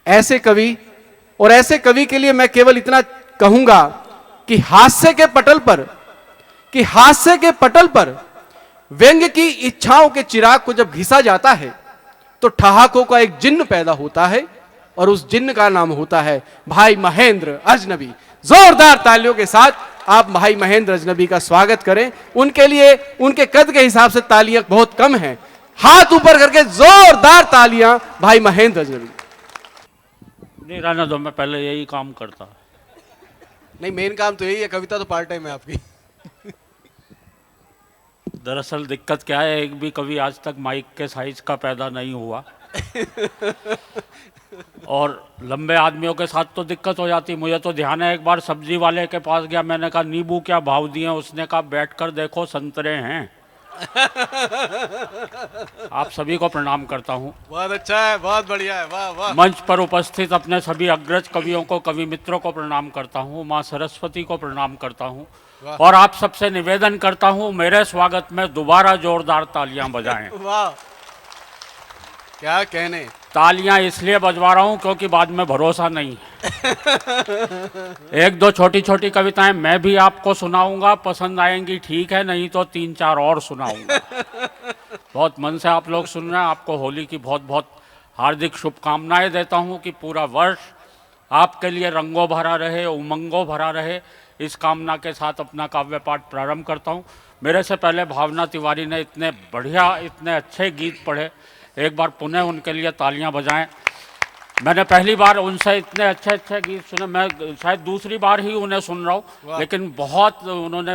ऐसे कवि, और ऐसे कवि के लिए मैं केवल इतना कहूंगा कि हास्य के पटल पर व्यंग्य की इच्छाओं के चिराग को जब घिसा जाता है तो ठहाकों का एक जिन्न पैदा होता है, और उस जिन्न का नाम होता है भाई महेंद्र अजनबी। जोरदार तालियों के साथ आप भाई महेंद्र अजनबी का स्वागत करें। उनके लिए उनके कद के हिसाब से तालियां बहुत कम हैं। हाथ ऊपर करके जोरदार तालियां भाई महेंद्र अजनबी। नहीं रहना दो, मैं पहले यही काम करता। नहीं, मेन काम तो यही है, कविता तो पार्ट टाइम है आपकी। दरअसल दिक्कत क्या है, एक भी कवि आज तक माइक के साइज का पैदा नहीं हुआ। और लंबे आदमियों के साथ तो दिक्कत हो जाती। मुझे तो ध्यान है, एक बार सब्जी वाले के पास गया, मैंने कहा नींबू क्या भाव दिए, उसने कहा बैठकर देखो संतरे हैं। आप सभी को प्रणाम करता हूं। बहुत अच्छा है, बहुत बढ़िया है, वाह वाह। मंच पर उपस्थित अपने सभी अग्रज कवियों को, कवि मित्रों को प्रणाम करता हूं, माँ सरस्वती को प्रणाम करता हूं, और आप सबसे निवेदन करता हूं मेरे स्वागत में दोबारा जोरदार तालियां बजाएं। वाह, क्या कहने। तालियां इसलिए बजवा रहा हूं क्योंकि बाद में भरोसा नहीं। एक दो छोटी छोटी कविताएं मैं भी आपको सुनाऊंगा, पसंद आएंगी ठीक है, नहीं तो 3-4 और सुनाऊंगा। बहुत मन से आप लोग सुन रहे हैं। आपको होली की बहुत बहुत हार्दिक शुभकामनाएं देता हूं कि पूरा वर्ष आपके लिए रंगों भरा रहे, उमंगों भरा रहे। इस कामना के साथ अपना काव्य पाठ प्रारंभ करता हूं। मेरे से पहले भावना तिवारी ने इतने बढ़िया, इतने अच्छे गीत पढ़े, एक बार पुनः उनके लिए तालियां बजाएं। मैंने पहली बार उनसे इतने अच्छे अच्छे गीत सुने, मैं शायद दूसरी बार ही उन्हें सुन रहा हूँ, लेकिन बहुत उन्होंने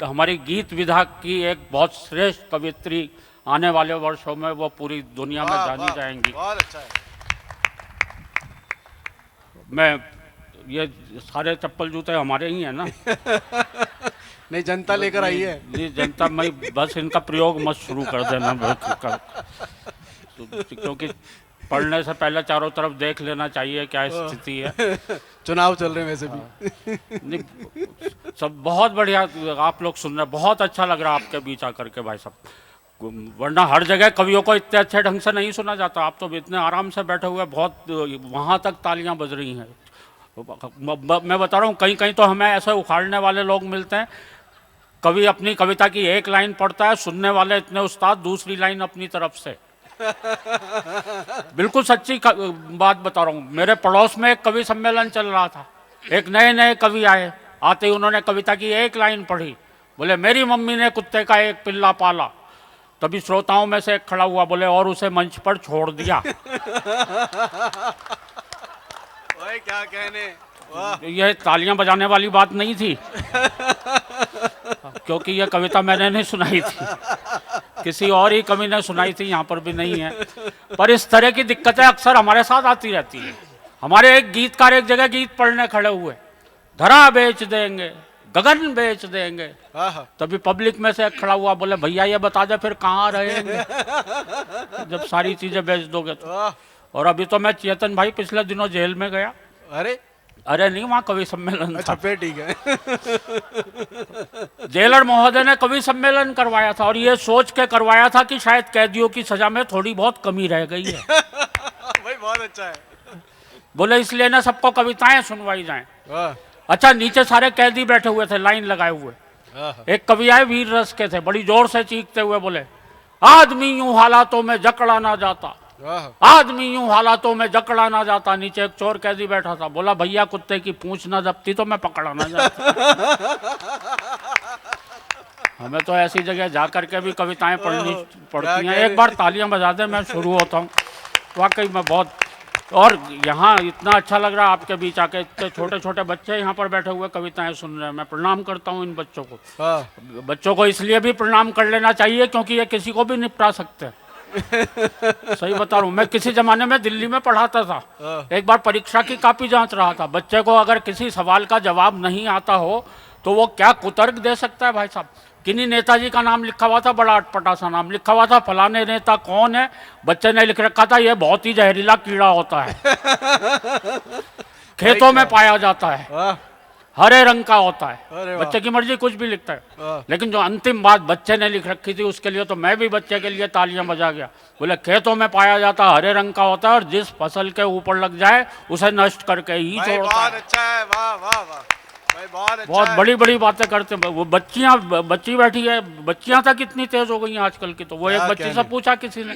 हमारी गीत विधा की एक बहुत श्रेष्ठ कवित्री, आने वाले वर्षों में वो पूरी दुनिया में जानी जाएंगी। बहुत अच्छा है। मैं ये सारे चप्पल जूते हमारे ही हैं ना? नहीं, जनता लेकर आई है। ये जनता, मैं बस इनका प्रयोग मत शुरू कर देना, क्योंकि पढ़ने से पहले चारों तरफ देख लेना चाहिए क्या स्थिति है। चुनाव चल रहे हैं वैसे भी। नहीं, सब बहुत बढ़िया आप लोग सुन रहे, बहुत अच्छा लग रहा है आपके बीच आकर के भाई साहब। वरना हर जगह कवियों को इतने अच्छे ढंग से नहीं सुना जाता। आप तो इतने आराम से बैठे हुए, बहुत वहाँ तक तालियां बज रही हैं। मैं बता रहा हूँ, कहीं कहीं तो हमें ऐसे उखाड़ने वाले लोग मिलते हैं, कवि अपनी कविता की एक लाइन पढ़ता है, सुनने वाले इतने उस्ताद दूसरी लाइन अपनी तरफ से। बिल्कुल सच्ची बात बता रहा हूँ। मेरे पड़ोस में एक कवि सम्मेलन चल रहा था, एक नए नए कवि आए, आते ही उन्होंने कविता की एक लाइन पढ़ी, बोले मेरी मम्मी ने कुत्ते का एक पिल्ला पाला। तभी श्रोताओं में से एक खड़ा हुआ, बोले और उसे मंच पर छोड़ दिया। ओए, क्या कहने। यह तालियां बजाने वाली बात नहीं थी, क्योंकि यह कविता मैंने नहीं सुनाई थी, किसी और ही कवि ने सुनाई थी, यहाँ पर भी नहीं है। पर इस तरह की दिक्कतें अक्सर हमारे साथ आती रहती है। हमारे एक गीतकार एक जगह गीत पढ़ने खड़े हुए, धरा बेच देंगे, गगन बेच देंगे। तभी पब्लिक में से एक खड़ा हुआ, बोले भैया ये बता दे फिर कहाँ रहेंगे जब सारी चीजें बेच दोगे तो। और अभी तो मैं चेतन भाई पिछले दिनों जेल में गया। अरे नहीं, वहाँ कवि सम्मेलन अच्छा, फिर ठीक है। जेलर महोदय ने कवि सम्मेलन करवाया था, और ये सोच के करवाया था कि शायद कैदियों की सजा में थोड़ी बहुत कमी रह गई है। भाई बहुत अच्छा है। बोले इसलिए ना सबको कविताएं सुनवाई जाएं। अच्छा, नीचे सारे कैदी बैठे हुए थे लाइन लगाए हुए। एक कवि आए वीर रस के थे, बड़ी जोर से चीखते हुए बोले आदमी यूं हालातों में जकड़ा ना जाता, आदमी यूं हालातों में जकड़ा ना जाता। नीचे एक चोर कैदी बैठा था, बोला भैया कुत्ते की पूंछ ना दबती तो मैं पकड़ा ना जाता। हमें तो ऐसी जगह जाकर के भी कविताएं पढ़नी पड़ती हैं। एक बार तालियां बजा दे, मैं शुरू होता हूँ। वाकई में बहुत, और यहाँ इतना अच्छा लग रहा है आपके बीच आके, इतने छोटे छोटे बच्चे यहाँ पर बैठे हुए कविताएं सुन रहे हैं। मैं प्रणाम करता हूँ इन बच्चों को। बच्चों को इसलिए भी प्रणाम कर लेना चाहिए क्योंकि ये किसी को भी निपटा सकते हैं। सही बता रहा हूँ, मैं किसी जमाने में दिल्ली में पढ़ाता था। एक बार परीक्षा की कॉपी जांच रहा था, बच्चे को अगर किसी सवाल का जवाब नहीं आता हो तो वो क्या कुतर्क दे सकता है भाई साहब। किन्हीं नेताजी का नाम लिखा हुआ था, बड़ा अटपटा सा नाम लिखा हुआ था, फलाने नेता कौन है, बच्चे ने लिख रखा था ये बहुत ही जहरीला कीड़ा होता है, खेतों में पाया जाता है। हरे रंग का होता है। अरे वाह। बच्चे की मर्जी कुछ भी लिखता है, हाँ। लेकिन जो अंतिम बात बच्चे ने लिख रखी थी उसके लिए तो मैं भी बच्चे के लिए तालियां बजा गया। बोले खेतों में पाया जाता हरे रंग का होता है और जिस फसल के ऊपर लग जाए उसे नष्ट करके ही भाई छोड़ता बहुत है। अच्छा है, वाह वाह वाह भाई, बहुत अच्छा बहुत है। बड़ी बड़ी बातें करते हैं। वो बच्ची बैठी है, बच्चियां तक इतनी तेज हो गई हैं आजकल की। तो वो एक क्या बच्ची से कहने। पूछा किसी ने,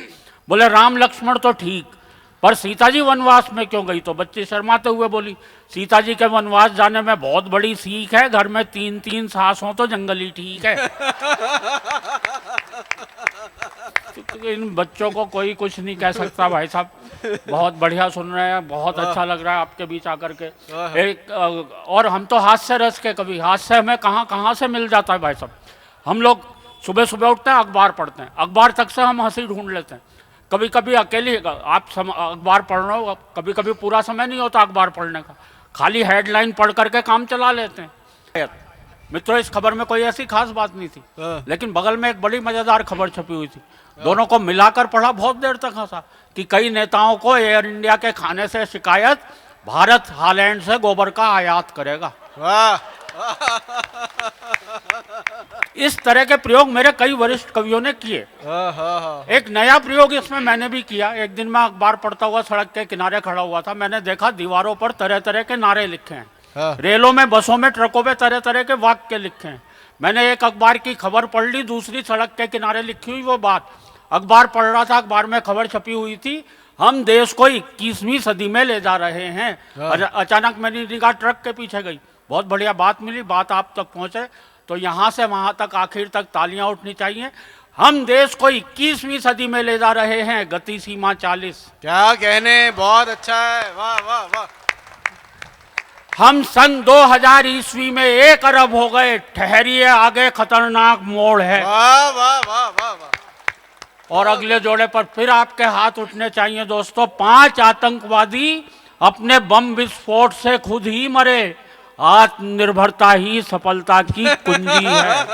बोले राम लक्ष्मण तो ठीक, पर सीता जी वनवास में क्यों गई? तो बच्ची शर्माते हुए बोली, सीता जी के वनवास जाने में बहुत बड़ी सीख है, घर में 3-3 सास हो तो जंगल ही ठीक है। तो इन बच्चों को कोई कुछ नहीं कह सकता भाई साहब। बहुत बढ़िया सुन रहे हैं, बहुत अच्छा लग रहा है आपके बीच आकर के। एक और हम तो हास्य रस के कवि, हास्य हमें कहाँ कहाँ से मिल जाता है भाई साहब। हम लोग सुबह सुबह उठते हैं, अखबार पढ़ते हैं, अखबार तक से हम हंसी ढूंढ लेते हैं। कभी कभी अकेली अखबार पढ़ रहे हो, कभी कभी पूरा समय नहीं होता अखबार पढ़ने का, खाली हेडलाइन पढ़ करके काम चला लेते हैं। मित्रों, इस खबर में कोई ऐसी खास बात नहीं थी, लेकिन बगल में एक बड़ी मजेदार खबर छपी हुई थी। दोनों को मिलाकर पढ़ा, बहुत देर तक हंसा कि कई नेताओं को एयर इंडिया के खाने से शिकायत, भारत हालैंड से गोबर का आयात करेगा। वाह। इस तरह के प्रयोग मेरे कई वरिष्ठ कवियों ने किए। एक नया प्रयोग इसमें मैंने भी किया। एक दिन मैं अखबार पढ़ता हुआ सड़क के किनारे खड़ा हुआ था, मैंने देखा दीवारों पर तरह तरह के नारे लिखे हैं, रेलों में, बसों में, ट्रकों में तरह तरह के वाक्य लिखे हैं। मैंने एक अखबार की खबर पढ़ ली, दूसरी सड़क के किनारे लिखी हुई वो बात। अखबार पढ़ रहा था, अखबार में खबर छपी हुई थी, हम देश को 21वीं सदी में ले जा रहे हैं। अचानक मेरी निगाह ट्रक के पीछे गई, बहुत बढ़िया बात मिली, बात आप तक पहुंचे तो यहाँ से वहाँ तक आखिर तक तालियां उठनी चाहिए। हम देश को 21वीं सदी में ले जा रहे हैं, गति सीमा 40। क्या कहने, बहुत अच्छा है, वाह वाह वाह। हम सन 2000 ईस्वी में 1 अरब हो गए, ठहरिए आगे खतरनाक मोड़ है। वाह वाह वाह वाह वाह। और अगले जोड़े पर फिर आपके हाथ उठने चाहिए दोस्तों। 5 आतंकवादी अपने बम विस्फोट से खुद ही मरे, आत्मनिर्भरता ही सफलता की कुंजी है।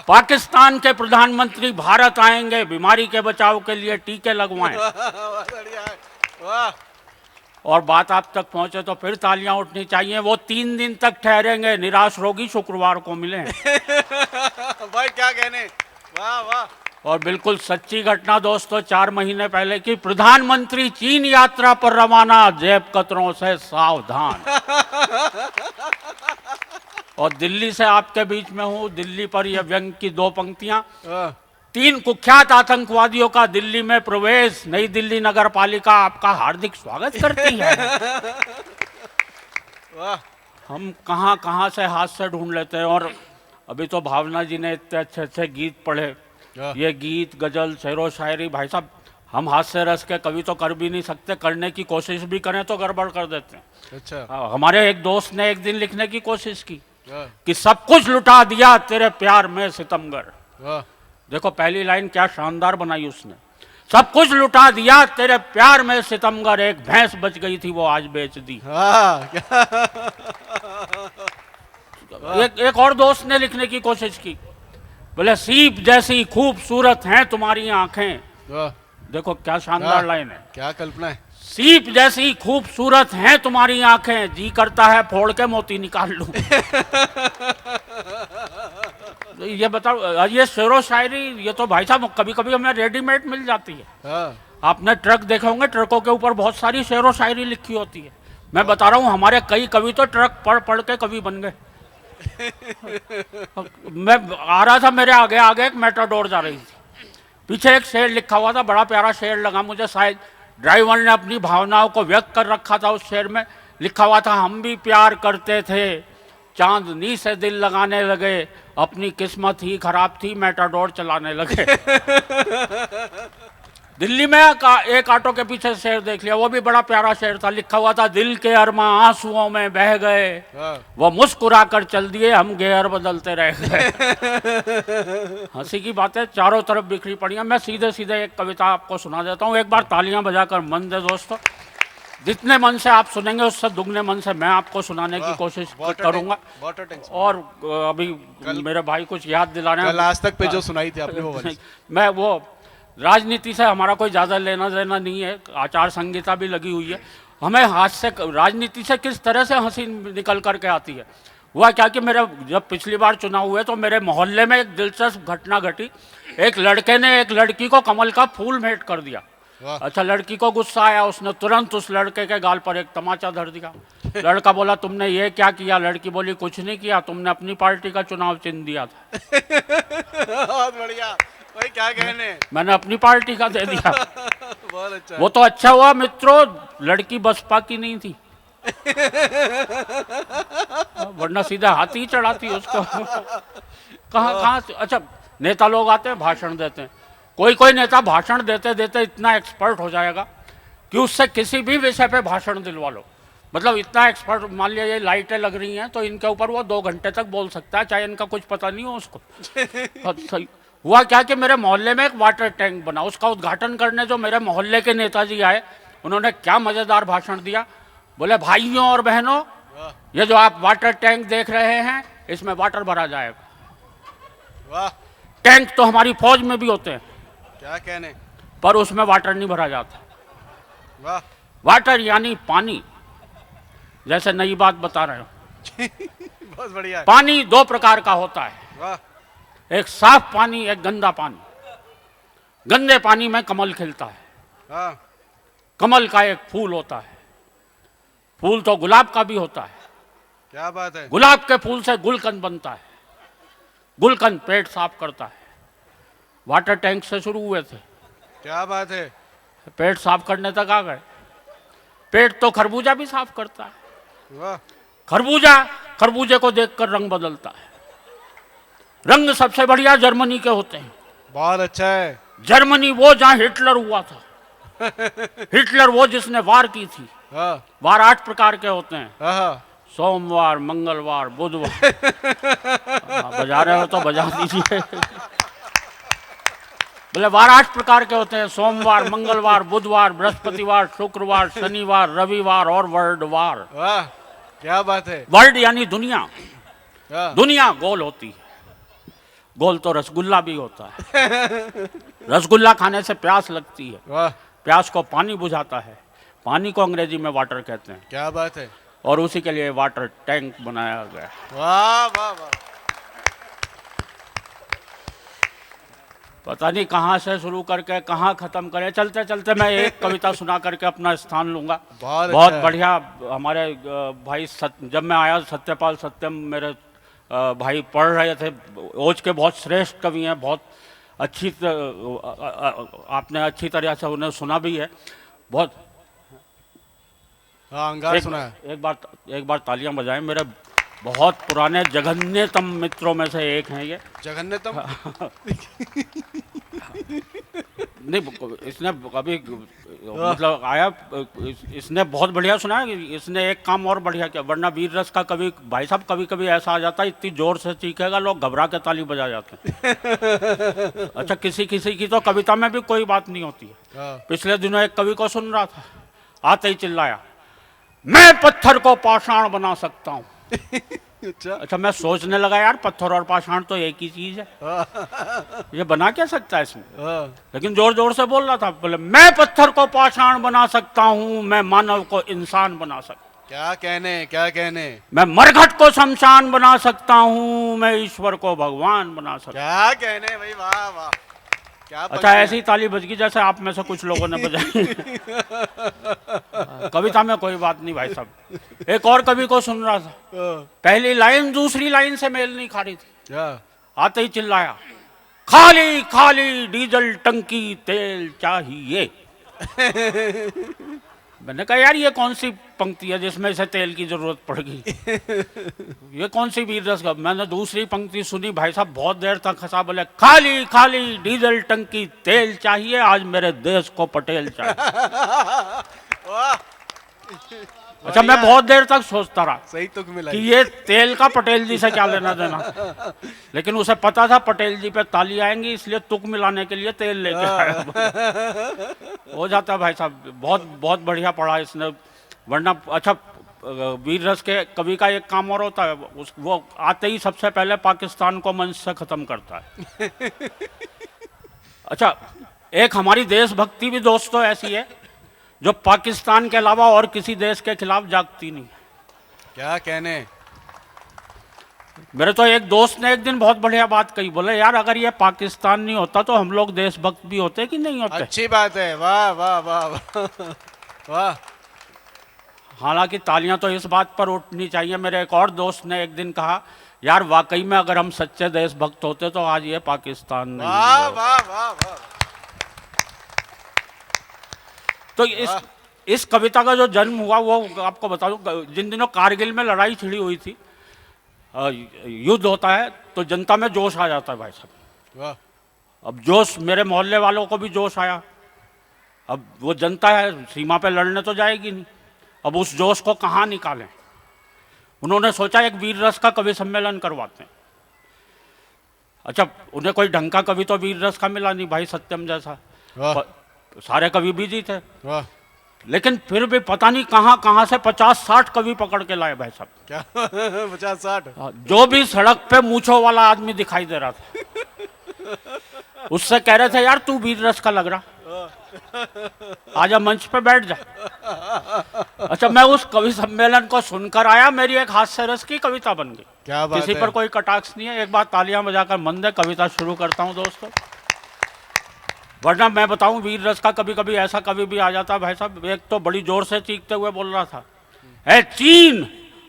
पाकिस्तान के प्रधानमंत्री भारत आएंगे, बीमारी के बचाव के लिए टीके लगवाएं। और बात आप तक पहुंचे तो फिर तालियां उठनी चाहिए। वो 3 दिन तक ठहरेंगे, निराश रोगी शुक्रवार को मिले। भाई क्या कहने, वाह वाह। और बिल्कुल सच्ची घटना दोस्तों, 4 महीने पहले की, प्रधानमंत्री चीन यात्रा पर रवाना, जेब कतरों से सावधान। और दिल्ली से आपके बीच में हूं, दिल्ली पर यह व्यंग की 2 पंक्तियां। 3 कुख्यात आतंकवादियों का दिल्ली में प्रवेश, नई दिल्ली नगर पालिका आपका हार्दिक स्वागत करती है। हम कहां कहां से हाथ से ढूंढ लेते हैं। और अभी तो भावना जी ने इतने अच्छे अच्छे गीत पढ़े, ये गीत, गजल, शेरो शायरी, भाई साहब हम हास्य रस के कवि तो कर भी नहीं सकते, करने की कोशिश भी करें तो गड़बड़ कर देते हैं। अच्छा। हमारे एक दोस्त ने एक दिन लिखने की कोशिश की कि सब कुछ लुटा दिया तेरे प्यार में सितमगर। देखो पहली लाइन क्या शानदार बनाई उसने, सब कुछ लुटा दिया तेरे प्यार में सितमगर, एक भैंस बच गई थी वो आज बेच दी। एक और दोस्त ने लिखने की कोशिश की, बोले सीप जैसी खूबसूरत हैं तुम्हारी आंखें। देखो क्या शानदार लाइन है, क्या कल्पना है। सीप जैसी खूबसूरत हैं तुम्हारी आंखें, जी करता है फोड़ के मोती निकाल लूं। ये बताओ, ये शेरो शायरी ये तो भाई साहब कभी कभी हमें रेडीमेड मिल जाती है। आपने ट्रक देखे होंगे, ट्रकों के ऊपर बहुत सारी शेरो शायरी लिखी होती है। मैं बता रहा हूँ हमारे कई कवि तो ट्रक पढ़ पढ़ के कवि बन गए। मैं आ रहा था, मेरे आगे आगे एक मेटाडोर जा रही थी, पीछे एक शेर लिखा हुआ था, बड़ा प्यारा शेर लगा मुझे, शायद ड्राइवर ने अपनी भावनाओं को व्यक्त कर रखा था। उस शेर में लिखा हुआ था, हम भी प्यार करते थे, चांदनी से दिल लगाने लगे, अपनी किस्मत ही खराब थी, मेटाडोर चलाने लगे। दिल्ली में एक ऑटो के पीछे शेर देख लिया, वो भी बड़ा प्यारा शेर था, लिखा हुआ था, दिल के अरमां आंसुओं में बह गए, वो मुस्कुरा कर चल दिए, हम गेयर बदलते रह गए। हंसी की बातें चारों तरफ बिखरी पड़ी हैं। मैं सीधे सीधे एक कविता आपको सुना देता हूँ, एक बार तालियां बजाकर मन दे दोस्तों। जितने मन से आप सुनेंगे उससे दुगने मन से मैं आपको सुनाने की कोशिश करूंगा। और अभी मेरे भाई कुछ याद दिला रहे हैं, आज तक पे जो सुनाई थी आपने वो वाली। मैं वो राजनीति से हमारा कोई ज़्यादा लेना देना नहीं है, आचार संहिता भी लगी हुई है। हमें हाथ से राजनीति से किस तरह से हंसी निकल करके आती है। हुआ क्या कि मेरे जब पिछली बार चुनाव हुए तो मेरे मोहल्ले में एक दिलचस्प घटना घटी। एक लड़के ने एक लड़की को कमल का फूल भेंट कर दिया। अच्छा, लड़की को गुस्सा आया, उसने तुरंत उस लड़के के गाल पर एक तमाचा धर दिया। लड़का बोला तुमने ये क्या किया? लड़की बोली कुछ नहीं किया, तुमने अपनी पार्टी का चुनाव चिन्ह दिया था। बहुत बढ़िया भाई, क्या कहने। मैंने अपनी पार्टी का दे दिया। बहुत अच्छा। वो तो अच्छा हुआ मित्रों, लड़की बसपा की नहीं थी, वरना सीधा हाथी ही चढ़ाती उसको। कहाँ से? अच्छा, नेता लोग आते हैं भाषण देते हैं, कोई नेता भाषण देते देते इतना एक्सपर्ट हो जाएगा कि उससे किसी भी विषय पे भाषण दिलवा लो। मतलब इतना एक्सपर्ट, मान लिया ये लाइटें लग रही हैं तो इनके ऊपर वो 2 घंटे तक बोल सकता है, चाहे इनका कुछ पता नहीं हो उसको। सही हुआ क्या कि मेरे मोहल्ले में एक वाटर टैंक बना, उसका उद्घाटन करने जो मेरे मोहल्ले के नेताजी आए, उन्होंने क्या मजेदार भाषण दिया। बोले भाइयों और बहनों, ये जो आप वाटर टैंक देख रहे हैं इसमें वाटर भरा जाएगा। वाह, टैंक तो हमारी फौज में भी होते हैं, क्या कहने। पर उसमें वाटर नहीं भरा जाता। वाह, वाटर यानी पानी, जैसे नई बात बता रहे हो। बहुत बढ़िया है। पानी 2 प्रकार का होता है, वाह, एक साफ पानी, एक गंदा पानी। गंदे पानी में कमल खिलता है। हाँ, कमल का एक फूल होता है, फूल तो गुलाब का भी होता है। क्या बात है। गुलाब के फूल से गुलकंद बनता है, गुलकंद पेट साफ करता है। वाटर टैंक से शुरू हुए थे, क्या बात है। पेट साफ करने तक आ गए। पेट तो खरबूजा भी साफ करता है। वाह, खरबूजे को देखकर रंग बदलता है। रंग सबसे बढ़िया जर्मनी के होते हैं। बहुत अच्छा है। जर्मनी वो जहां हिटलर हुआ था। हिटलर वो जिसने वार की थी। हाँ, वार 8 प्रकार के होते हैं, हाँ, सोमवार, मंगलवार, बुधवार। बजा रहे हो तो बजा दीजिए। बोले वार 8 प्रकार के होते हैं, सोमवार, मंगलवार, बुधवार, बृहस्पतिवार, शुक्रवार, शनिवार, रविवार और वर्ल्डवार। वाह, क्या बात है। वर्ल्ड यानी दुनिया। हाँ, दुनिया गोल होती है, गोल तो रसगुल्ला भी होता है। रसगुल्ला खाने से प्यास लगती है, वाह, प्यास को पानी बुझाता है, पानी को अंग्रेजी में वाटर कहते हैं, क्या बात है। और उसी के लिए वाटर टैंक बनाया गया। वाह वाह वाह, पता नहीं कहाँ से शुरू करके कहाँ खत्म करें। चलते चलते मैं एक कविता सुना करके अपना स्थान लूंगा। बहुत बहुत अच्छा है। बढ़िया। हमारे भाई जब मैं आया, सत्यपाल सत्यम मेरे भाई पढ़ रहे थे। ओज के बहुत श्रेष्ठ कवि हैं, बहुत अच्छी आपने अच्छी तरह से उन्हें सुना भी है। बहुत हाँ, अंगार सुना है। एक बार तालियां बजाएं। मेरे बहुत पुराने जघन्यतम मित्रों में से एक हैं ये। जघन्यतम। नहीं, इसने कभी मतलब आया, इसने बहुत बढ़िया सुना है। इसने एक काम और बढ़िया किया, वरना वीर रस का कभी भाई साहब कभी कभी ऐसा आ जाता है, इतनी जोर से चीखेगा लोग घबरा के ताली बजा जाते हैं। अच्छा, किसी किसी की तो कविता में भी कोई बात नहीं होती है। हाँ, पिछले दिनों एक कवि को सुन रहा था, आते ही चिल्लाया, मैं पत्थर को पाषाण बना सकता हूँ। अच्छा, मैं सोचने लगा यार, पत्थर और पाषाण तो एक ही चीज है, ये बना क्या सकता है इसमें। हाँ, लेकिन जोर जोर से बोल रहा था, बोले मैं पत्थर को पाषाण बना सकता हूँ, मैं मानव को इंसान बना सकता हूँ, क्या कहने, क्या कहने। मैं मरघट को शमशान बना सकता हूँ, मैं ईश्वर को भगवान बना सकता हूँ। क्या कहने भाई, वाह वाह, क्या। अच्छा, ऐसी ताली बज गई जैसे आप में से कुछ लोगों ने बजाई। कविता में कोई बात नहीं भाई साहब। एक और कवि को सुन रहा था, पहली लाइन दूसरी लाइन से मेल नहीं खा रही थी, आते ही चिल्लाया, खाली खाली डीजल टंकी तेल चाहिए। मैंने कहा यार, ये कौन सी पंक्ति है जिसमें से तेल की जरूरत पड़ गई। ये कौन सी वीर रस का। मैंने दूसरी पंक्ति सुनी, भाई साहब बहुत देर तक हंसा, बोले खाली खाली डीजल टंकी तेल चाहिए, आज मेरे देश को पटेल चाहिए। अच्छा, मैं बहुत देर तक सोचता रहा सही तुक मिला कि ये तेल का पटेल जी से क्या लेना देना, लेकिन उसे पता था पटेल जी पे ताली आएंगी, इसलिए तुक मिलाने के लिए तेल लेके आया। हो जाता है भाई साहब। बहुत बहुत बढ़िया पढ़ा इसने, वरना अच्छा वीर रस के कवि का एक काम और होता है, वो आते ही सबसे पहले पाकिस्तान को मंच से खत्म करता है। अच्छा, एक हमारी देशभक्ति भी दोस्तों ऐसी है जो पाकिस्तान के अलावा और किसी देश के खिलाफ जागती नहीं। क्या कहने। मेरे तो एक दोस्त ने एक दिन बहुत बढ़िया बात कही, बोले यार अगर ये पाकिस्तान नहीं होता तो हम लोग देशभक्त भी होते कि नहीं होते। अच्छी बात है, वाह वाह वाह वाह वाह। हालांकि तालियां तो इस बात पर उठनी चाहिए। मेरे एक और दोस्त ने एक दिन कहा यार वाकई में अगर हम सच्चे देशभक्त होते तो आज ये पाकिस्तान नहीं वाह होता। वाह वाह वाह। तो इस कविता का जो जन्म हुआ वो आपको बता दूं, जिन दिनों कारगिल में लड़ाई छिड़ी हुई थी, युद्ध होता है तो जनता में जोश आ जाता है भाई साहब। वाह। अब जोश, मेरे मोहल्ले वालों को भी जोश आया। अब वो जनता है, सीमा पे लड़ने तो जाएगी नहीं, अब उस जोश को कहाँ निकालें। उन्होंने सोचा एक वीर रस का कवि सम्मेलन करवाते हैं। अच्छा, उन्हें कोई ढंग का कवि तो वीर रस का मिला नहीं भाई, सत्यम जैसा। सारे कवि बिजी थे। वाह। लेकिन फिर भी पता नहीं कहाँ से 50-60 कवि पकड़ के लाए भाई साहब। क्या 50-60? जो भी सड़क पे मूंछों वाला आदमी दिखाई दे रहा था उससे कह रहे थे यार तू वीर रस का लग रहा, आजा मंच पे बैठ जा। अच्छा, मैं उस कवि सम्मेलन को सुनकर आया, मेरी एक हास्य रस की कविता बन गई। क्या बात किसी है। पर कोई कटाक्ष नहीं है। एक बार तालियां बजाकर मन दे, कविता शुरू करता हूं दोस्तों। वरना मैं बताऊं वीर रस का कभी कभी ऐसा कवि भी आ जाता भाई साहब। एक तो बड़ी जोर से चीखते हुए बोल रहा था, ए चीन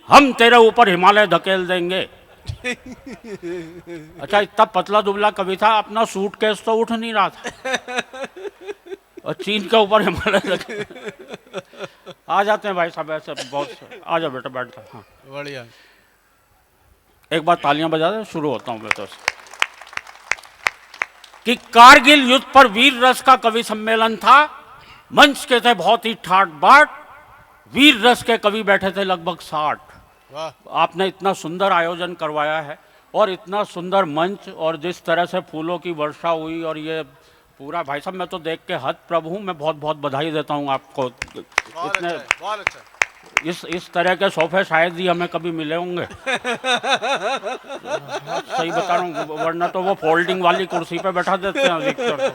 हम तेरे ऊपर हिमालय धकेल देंगे। अच्छा, इतना पतला दुबला कवि था, अपना सूटकेस तो उठ नहीं रहा था और चीन के ऊपर हिमालय धकेल। आ जाते हैं भाई साहब ऐसे बहुत से। आ जाओ बेटा, बैठ जाओ। हाँ बढ़िया। एक बार तालियां बजा दे, शुरू होता हूं बेटा से। कि कारगिल युद्ध पर वीर रस का कवि सम्मेलन था, मंच के थे बहुत ही ठाट बाट, वीर रस के कवि बैठे थे लगभग 60। वाह। आपने इतना सुंदर आयोजन करवाया है और इतना सुंदर मंच, और जिस तरह से फूलों की वर्षा हुई, और ये पूरा भाई साहब मैं तो देख के हत प्रभु हूँ। मैं बहुत बहुत बधाई देता हूँ आपको। इतने बहुत अच्छा। इस तरह के सोफे शायद ही हमें कभी मिले होंगे। सही बता रहा हूँ, वरना तो वो फोल्डिंग वाली कुर्सी पे बैठा देते हैं अधिकतर तो।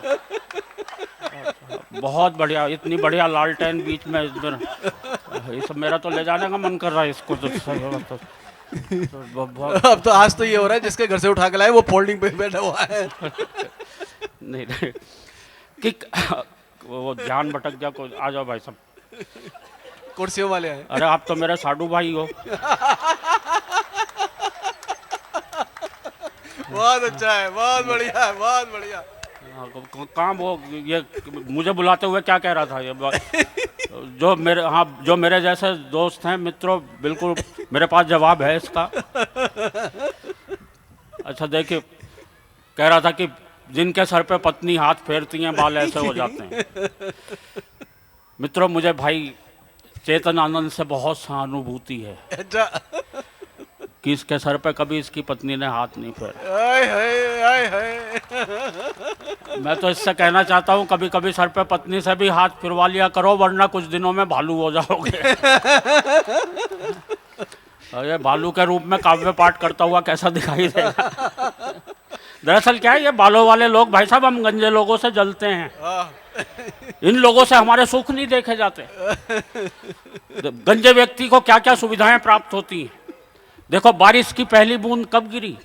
बहुत बढ़िया, इतनी बढ़िया लालटेन बीच में इस मेरा तो ले जाने का मन कर रहा है इसको तो। अब तो आज तो ये हो रहा है जिसके घर से उठा के लाए वो फोल्डिंग पे बैठा हुआ है। नहीं कि वो ध्यान भटक जा को। आ जाओ भाई साहब, कुर्सियों वाले हैं। अरे आप तो मेरे साडू भाई हो। बहुत अच्छा है, बहुत बढ़िया है, बहुत बढ़िया। कहाँ वो ये मुझे बुलाते हुए क्या कह रहा था ये जो मेरे जैसे दोस्त हैं मित्रों, बिल्कुल मेरे पास जवाब है इसका। अच्छा देखिए, कह रहा था कि जिनके सर पे पत्नी हाथ फेरती हैं बाल ऐसे हो जाते हैं। मित्रों, मुझे भाई चेतन आनंद से बहुत सहानुभूति है। अच्छा। कि इसके सर पे कभी इसकी पत्नी ने हाथ नहीं फेरा। आय हाय, आय हाय। मैं तो इससे कहना चाहता हूँ कभी कभी सर पे पत्नी से भी हाथ फिरवा लिया करो, वरना कुछ दिनों में भालू हो जाओगे। ये भालू के रूप में काव्य पाठ करता हुआ कैसा दिखाई देगा। दरअसल क्या है, ये बालों वाले लोग भाई साहब हम गंजे लोगों से जलते हैं। इन लोगों से हमारे सुख नहीं देखे जाते। गंजे व्यक्ति को क्या क्या सुविधाएं प्राप्त होती हैं। देखो, बारिश की पहली बूंद कब गिरी,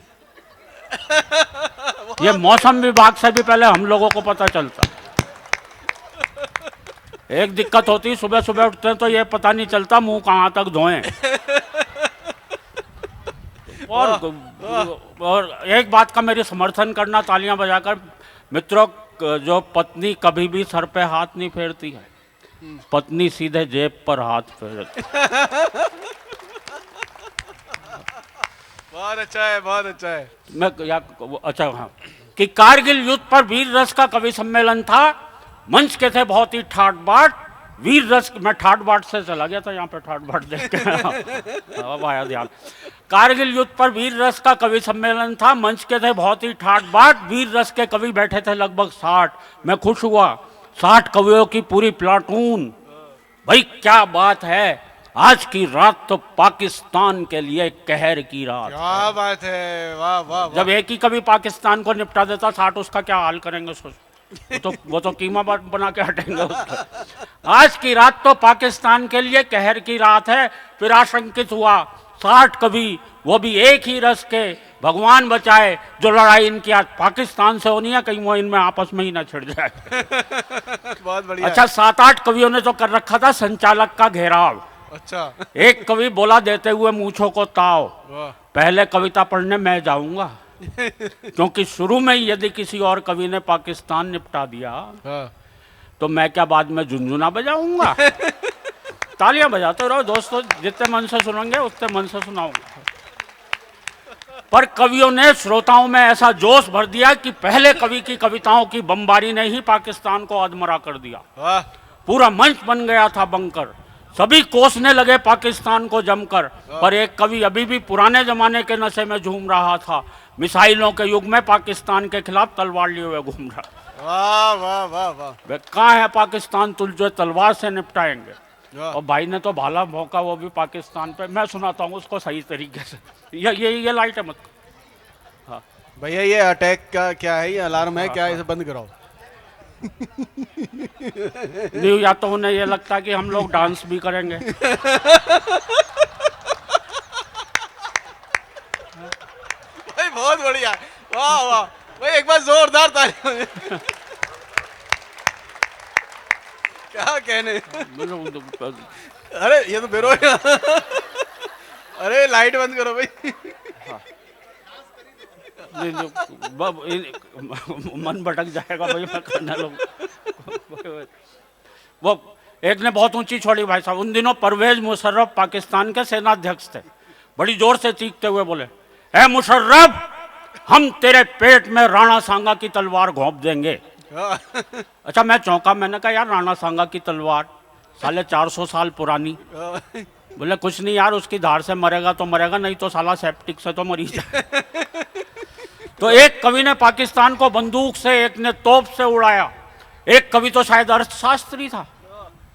ये मौसम विभाग से भी पहले हम लोगों को पता चलता। एक दिक्कत होती, सुबह सुबह उठते हैं तो ये पता नहीं चलता मुंह कहाँ तक धोएं। और एक बात का मेरी समर्थन करना तालियां बजाकर मित्रों, जो पत्नी कभी भी सर पे हाथ नहीं फेरती है, पत्नी सीधे जेब पर हाथ फेरती। बहुत अच्छा है, बहुत अच्छा है। मैं अच्छा हाँ, कि कारगिल युद्ध पर वीर रस का कवि सम्मेलन था, मंच के थे बहुत ही ठाट बाट, वीर रस। मैं ठाट बाट से चला गया था, यहाँ पे ठाट बाट देख के अब आया ध्यान। कारगिल युद्ध पर वीर रस का कवि सम्मेलन था, मंच के थे बहुत ही ठाट बाट, वीर रस के कवि बैठे थे लगभग 60। मैं खुश हुआ, 60 कवियों की पूरी प्लाटून। भाई क्या बात है, आज की रात तो पाकिस्तान के लिए कहर की रात। क्या बात है, वाह वाह वाह। जब एक ही कवि पाकिस्तान को निपटा देता 60, उसका क्या हाल करेंगे सोच। वो तो कीमा बना के हटेंगे उसके। आज की रात तो पाकिस्तान के लिए कहर की रात है। फिर आशंकित हुआ 60 कवि, वो भी एक ही रस के, भगवान बचाए जो लड़ाई इनकी आज पाकिस्तान से होनी है, कहीं वो इनमें आपस में ही ना छिड़ जाए। बहुत बढ़िया। अच्छा, 7-8 कवियों ने तो कर रखा था संचालक का घेराव। अच्छा। एक कवि बोला देते हुए मूंछों को ताव, वाह। पहले कविता पढ़ने मैं जाऊंगा, क्योंकि शुरू में ही यदि किसी और कवि ने पाकिस्तान निपटा दिया हाँ। तो मैं क्या बाद में झुनझुना बजाऊंगा? तालियां बजाते रहो दोस्तों, जितने मन से सुनेंगे उतने मन से सुनाऊंगा। पर कवियों ने श्रोताओं में ऐसा जोश भर दिया कि पहले कवि की कविताओं की बमबारी ने ही पाकिस्तान को अधमरा कर दिया। वाह। पूरा मंच बन गया था बंकर, सभी कोसने लगे पाकिस्तान को जमकर। पर एक कवि अभी भी पुराने जमाने के नशे में झूम रहा था, मिसाइलों के युग में पाकिस्तान के खिलाफ तलवार लिए हुए घूम रहा। वाह वाह वाह वाह। कहाँ है पाकिस्तान, तुल जो तलवार से निपटाएंगे। वाह। और भाई ने तो भाला भौंका, वो भी पाकिस्तान पे। मैं सुनाता हूँ उसको सही तरीके से। ये लाइट है मत। हाँ भैया, ये अटैक का क्या है? ये अलार्म है क्या? इसे बंद कराओ। नहीं, या तो उन्हें ये लगता है कि हम लोग डांस भी करेंगे। भाई बहुत बढ़िया। वाह वाह भाई, एक बार जोरदार ताली। क्या कहने। अरे ये तो बेरो। अरे लाइट बंद करो भाई। मन भटक जाएगा भाई, मैं करने लगूं। वो एक ने बहुत ऊंची छोड़ी भाई साहब। उन दिनों परवेज मुशर्रफ पाकिस्तान के सेनाध्यक्ष थे। बड़ी जोर से चीखते हुए बोले, ए मुशर्रफ, हम तेरे पेट में राणा सांगा की तलवार घोंप देंगे। अच्छा, मैं चौंका। मैंने कहा यार, राणा सांगा की तलवार साले 400 साल पुरानी। बोले कुछ नहीं यार, उसकी धार से मरेगा तो मरेगा, नहीं तो साला सेप्टिक से तो मरी जाए। तो एक कवि ने पाकिस्तान को बंदूक से, एक ने तोप से उड़ाया। एक कवि तो शायद अर्थशास्त्री था,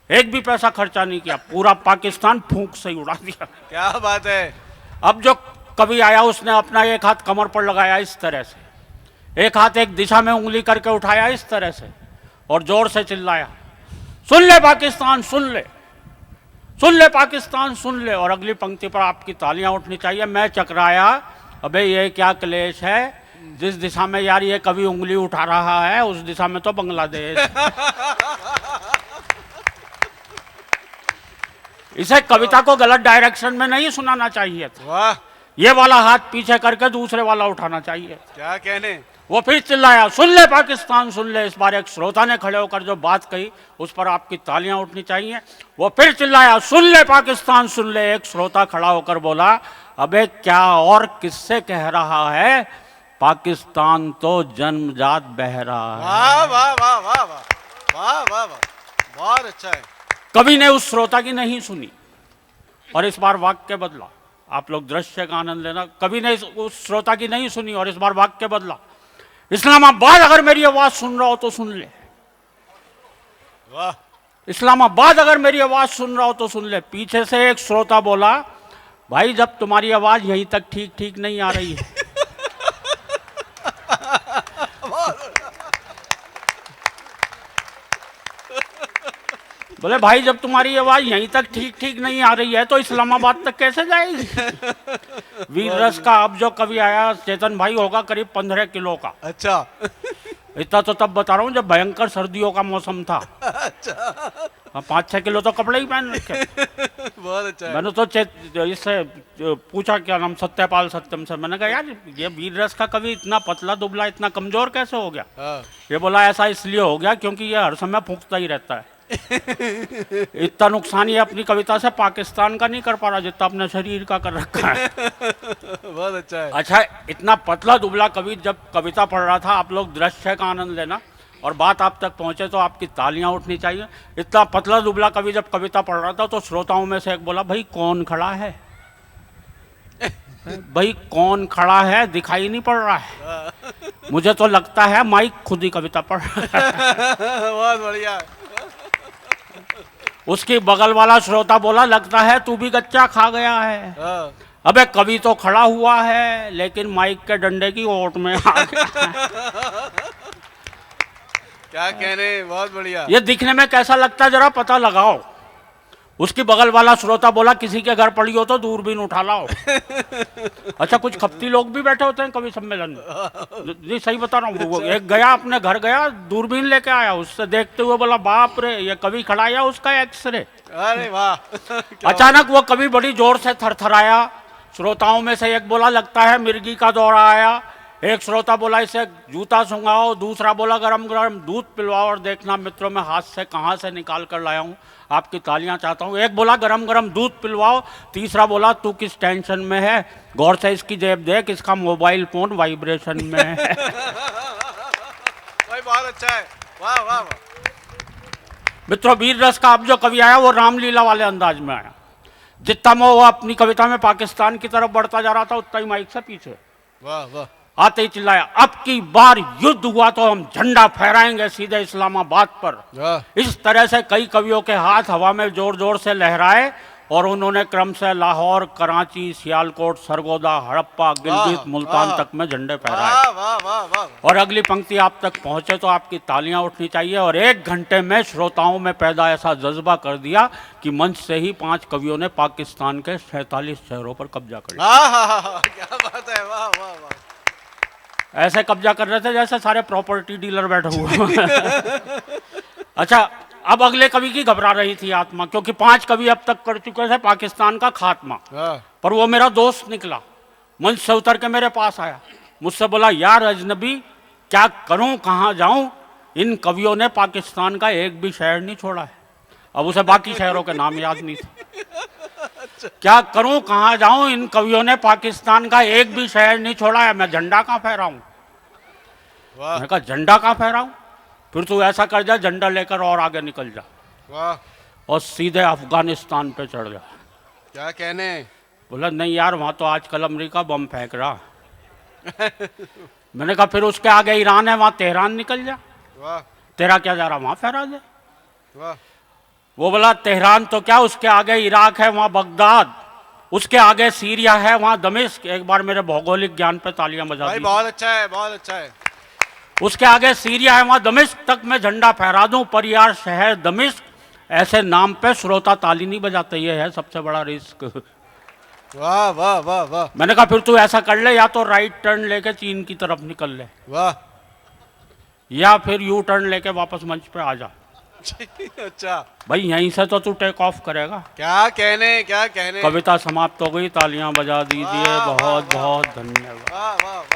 एक भी पैसा खर्चा नहीं किया, पूरा पाकिस्तान फूंक से ही उड़ा दिया। क्या बात है। अब जो कवि आया उसने अपना एक हाथ कमर पर लगाया इस तरह से, एक हाथ एक दिशा में उंगली करके उठाया इस तरह से, और जोर से चिल्लाया, सुन ले पाकिस्तान सुन ले, सुन ले पाकिस्तान सुन ले। और अगली पंक्ति पर आपकी तालियां उठनी चाहिए। मैं चकराया, अबे ये क्या क्लेश है, जिस दिशा में यार ये कवि उंगली उठा रहा है उस दिशा में तो बांग्लादेश। इसे कविता को गलत डायरेक्शन में नहीं सुनाना चाहिए था। वाह। ये वाला हाथ पीछे करके दूसरे वाला उठाना चाहिए। क्या कहने। वो फिर चिल्लाया, सुन ले पाकिस्तान सुन ले। इस बार एक श्रोता ने खड़े होकर जो बात कही उस पर आपकी तालियां उठनी चाहिए। वो फिर चिल्लाया, सुन ले पाकिस्तान सुन ले। एक श्रोता खड़ा होकर बोला, अबे क्या और किससे कह रहा है, पाकिस्तान तो जन्मजात बह रहा है। वाह वाह वाह वाह वाह वाह वाह वाह, बहुत अच्छा है। कवि ने उस श्रोता की नहीं सुनी और इस बार वाक्य बदला। आप लोग दृश्य का आनंद लेना। कवि ने उस श्रोता की नहीं सुनी और इस बार वाक्य बदला, इस्लामाबाद अगर मेरी आवाज सुन रहा हो तो सुन ले। वाह। इस्लामाबाद अगर मेरी आवाज सुन रहा हो तो सुन ले। पीछे से एक श्रोता बोला, भाई जब तुम्हारी आवाज यहीं तक ठीक ठीक नहीं आ रही है बोले भाई जब तुम्हारी आवाज यहीं तक ठीक ठीक नहीं आ रही है तो इस्लामाबाद तक कैसे जाएगी। वीर रस का अब जो कवि आया चेतन भाई होगा करीब 15 किलो का। अच्छा। इतना तो तब बता रहा हूँ जब भयंकर सर्दियों का मौसम था। अच्छा। 5-6 किलो तो कपड़े ही पहन रखे। बहुत अच्छा है। मैंने तो इससे पूछा, क्या नाम, सत्यपाल सत्यम से। मैंने कहा यार ये वीर रस का कवि इतना पतला दुबला इतना कमजोर कैसे हो गया। हाँ। ये बोला ऐसा इसलिए हो गया क्योंकि ये हर समय फूंकता ही रहता है। इतना नुकसान ये अपनी कविता से पाकिस्तान का नहीं कर पा रहा जितना अपने शरीर का कर रखा है। बहुत अच्छा है। अच्छा, इतना पतला दुबला कवि जब कविता पढ़ रहा था, आप लोग दृश्य का आनंद लेना और बात आप तक पहुंचे तो आपकी तालियां उठनी चाहिए। इतना पतला दुबला कवि जब कविता पढ़ रहा था तो श्रोताओं में से एक बोला, भाई कौन खड़ा है, भाई कौन खड़ा है, दिखाई नहीं पड़ रहा है। मुझे तो लगता है माइक खुद ही कविता पढ़ रहा है। बहुत बढ़िया। उसकी बगल वाला श्रोता बोला, लगता है तू भी गच्चा खा गया है। हाँ। अबे कवि तो खड़ा हुआ है लेकिन माइक के डंडे की ओट में आ गया। क्या कहने, बहुत बढ़िया। ये दिखने में कैसा लगता है जरा पता लगाओ। उसकी बगल वाला श्रोता बोला किसी के घर पड़ी हो तो दूरबीन उठा लाओ। अच्छा, कुछ खपती लोग भी बैठे होते हैं कवि सम्मेलन में। जी सही बता रहा हूँ। वो एक गया अपने घर गया, दूरबीन लेके आया, उससे देखते हुए बोला बाप रे ये कवि खड़ा या उसका एक्सरे। अरे वाह। अचानक वो कवि बड़ी जोर से थरथराया। श्रोताओं में से एक बोला लगता है मिर्गी का दौरा आया। एक श्रोता बोला इसे जूता सूंघाओ। दूसरा बोला गरम गरम दूध पिलवाओ और देखना मित्रों में हाथ से कहाँ से निकाल कर लाया हूँ, आपकी तालियां चाहता हूँ। एक बोला गरम गरम दूध पिलवाओ। तीसरा बोला तू किस टेंशन में है, गौर से इसकी जेब देख, इसका मोबाइल फोन वाइब्रेशन में है। भाई बहुत अच्छा है, वाह वाह वाह। मित्रों, वीर रस का अब जो कवि आया वो रामलीला वाले अंदाज में आया। जितना वो अपनी कविता में पाकिस्तान की तरफ बढ़ता जा रहा था उतना ही माइक से पीछे। वाह वाह। आते ही चिल्लाया अब की बार युद्ध हुआ तो हम झंडा फहराएंगे सीधे इस्लामाबाद पर। इस तरह से कई कवियों के हाथ हवा में जोर जोर से लहराए और उन्होंने क्रम से लाहौर, कराची, सियालकोट, सरगोदा, हड़प्पा, गिलगित, मुल्तान तक में झंडे फहराए। और अगली पंक्ति आप तक पहुंचे तो आपकी तालियां उठनी चाहिए। और 1 घंटे में श्रोताओं में पैदा ऐसा जज्बा कर दिया कि मंच से ही 5 कवियों ने पाकिस्तान के 47 शहरों पर कब्जा कर लिया। क्या बात है, वाह वाह वाह। ऐसे कब्जा कर रहे थे जैसे सारे प्रॉपर्टी डीलर बैठे हुए। अच्छा, अब अगले कवि की घबरा रही थी आत्मा, क्योंकि 5 कवि अब तक कर चुके थे पाकिस्तान का खात्मा। पर वो मेरा दोस्त निकला, मंच से उतर के मेरे पास आया, मुझसे बोला यार अजनबी क्या करूं कहाँ जाऊं, इन कवियों ने पाकिस्तान का एक भी शहर नहीं छोड़ा है। अब उसे बाकी शहरों के नाम याद नहीं थे। क्या करूं कहाँ जाऊं, इन कवियों ने पाकिस्तान का एक भी शहर नहीं छोड़ा है, मैं झंडा कहाँ फहराऊं। मैंने कहा झंडा कहाँ फहराऊं, फिर तू ऐसा कर जा झंडा लेकर और आगे निकल जा। वाह। और सीधे अफगानिस्तान पे चढ़ जा। क्या कहने। बोला नहीं यार वहां तो आजकल अमेरिका बम फेंक रहा। मैंने कहा फिर उसके आगे ईरान है, वहां तेहरान निकल जा। वाह। तेरा क्या जा रहा, वहां फहरा दे। वाह। वो बोला तेहरान तो क्या, उसके आगे इराक है, वहां बगदाद, उसके आगे सीरिया है, वहां दमिश्क। एक बार मेरे भौगोलिक ज्ञान पे तालियां बजा दी। बहुत अच्छा है, बहुत अच्छा है। उसके आगे सीरिया है, वहां दमिश्क तक मैं झंडा फहरा दूं। पर यार शहर दमिश्क ऐसे नाम पे श्रोता ताली नहीं बजाते, ये है सबसे बड़ा रिस्क। वाह वाह वाह वाह। मैंने कहा फिर तू ऐसा कर ले, या तो राइट टर्न लेके चीन की तरफ निकल ले, वाह, या फिर यू टर्न लेके वापस मंच पे आ जा। अच्छा भाई यहीं से तो तू टेक ऑफ करेगा। क्या कहने, क्या कहने। कविता समाप्त हो गई, तालियां बजा दीजिए। बहुत बहुत धन्यवाद। वाह वाह।